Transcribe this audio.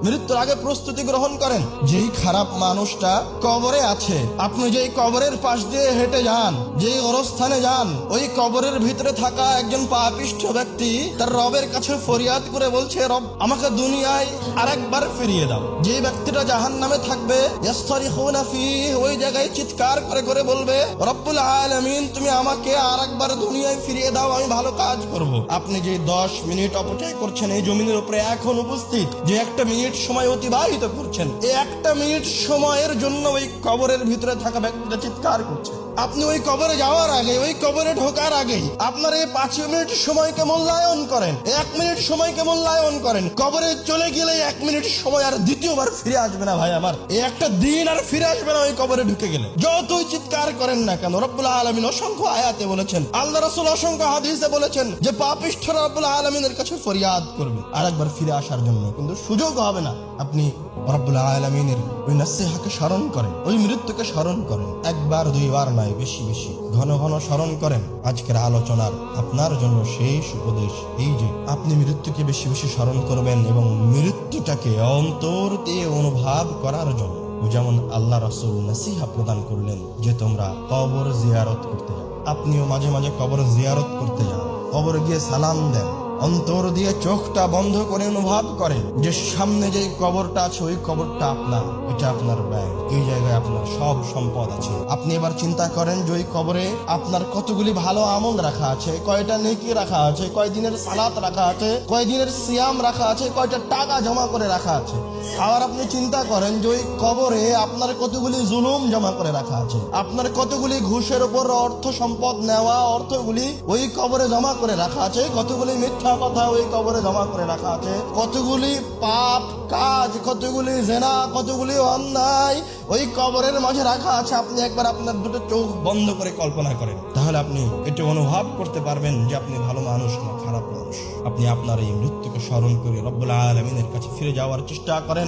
মৃত্যুর আগে প্রস্তুতি গ্রহণ করেন। যেই খারাপ মানুষটা কবরে আছে, আপনি যেই কবরের পাশ দিয়ে হেঁটে যান, যেই গোরস্থানে যান, ওই কবরের ভিতরে থাকা একজন পাপিষ্ঠ ব্যক্তি তার রবের কাছে ফরিয়াদ করে বলছে, রব আমাকে দুনিয়ায় আরেকবার ফিরিয়ে দাও। যে ব্যক্তিটা জাহান্নামে থাকবে, ইয়াসতারিখুনা ফীহি, ওই জায়গায় চিৎকার করে করে বলবে, রব্বুল আলামিন তুমি আমাকে আরেকবার দুনিয়ায় ফিরিয়ে দাও, আমি ভালো কাজ করব। আপনি যে 10 মিনিট অপচয় করছেন এই জমিনের উপরে এখন উপস্থিত, যে একটা মিনিট সময় অতিবাহিত করছেন, এই একটা মিনিট সময়ের জন্য ওই কবরের ভিতরে থাকা ব্যক্তিটা চিৎকার করছে। আপনি ওই কবরে যাওয়ার আগে, ওই কবরে ঢোকার আগেই আপনার এই 5 মিনিট সময়কে মূল্যায়ন করেন, 1 মিনিট সময়কে মূল্যায়ন করেন। কবরে চলে গেলে 1 মিনিট সময় আর দ্বিতীয়বার ফিরে আসবে না ভাই আমার, এই একটা দিন আর ফিরে আসবে না ওই কবরে ঢুকে গেলে। যতই চিৎকার করেন না কেন, রব্বুল আলামিন অসংখ্য আয়াতে বলেছেন, আল্লাহ রাসূল অসংখ্য হাদিসে বলেছেন যে পাপিষ্ঠরা রব্বুল আলামিনের কাছে ফরিয়াদ করবে আরেকবার ফিরে আসার জন্য, কিন্তু সুযোগ হবে না। আপনি রব্বুল আলামিনের ওই নসিহতকে স্মরণ করেন, ওই মৃত্যুকে স্মরণ করেন, একবার দুইবার নয়, বেশি বেশি ঘন ঘন স্মরণ করেন। আজকের আলোচনার আপনার জন্য শেষ উপদেশ এই যে আপনি মৃত্যুকে বেশি বেশি স্মরণ করবেন এবং মৃত্যুটাকে অন্তর দিয়ে অনুভব করার জন্য, যেমন আল্লাহ রাসূল নসিহত প্রদান করলেন যে তোমরা কবর জিয়ারত করতে যাও। আপনিও মাঝে মাঝে কবর জিয়ারত করতে যান, কবরে গিয়ে সালাম দেন, অন্তর দিয়ে চোখটা বন্ধ করে অনুভব করেন যে সামনে যে কবরটা আছে ওই কবরটা আপনার, এটা আপনার ব্যাংক, এই জায়গায় আপনার সব সম্পদ আছে। আপনি এবার চিন্তা করেন যে ওই কবরে আপনার কতগুলি ভালো আমল রাখা আছে, কয়টা নেকি রাখা আছে, কয় দিনের সালাত রাখা আছে, কয় দিনের সিয়াম রাখা আছে, কয়টা টাকা জমা করে রাখা আছে। আবার আপনি চিন্তা করেন যে ওই কবরে আপনার কতগুলি জুলুম জমা করে রাখা আছে, আপনার কতগুলি ঘুষের উপর অর্থ সম্পদ নেওয়া অর্থগুলি ওই কবরে জমা করে রাখা আছে, কতগুলি মিথ্যা কথা ওই কবরে জমা করে রাখা আছে, কতগুলি পাপ কাজ, কতগুলি জেনা, কতগুলি অন্যায় ওই কবরের মাঝে রাখা আছে। আপনি একবার আপনার দুটো চোখ বন্ধ করে কল্পনা করেন, তাহলে আপনি এটা অনুভব করতে পারবেন যে আপনি ভালো মানুষ না খারাপ মানুষ। আপনি আপনার এই মৃত্যুকে স্মরণ করে রব্বুল আলামিনের কাছে ফিরে যাওয়ার চেষ্টা করেন।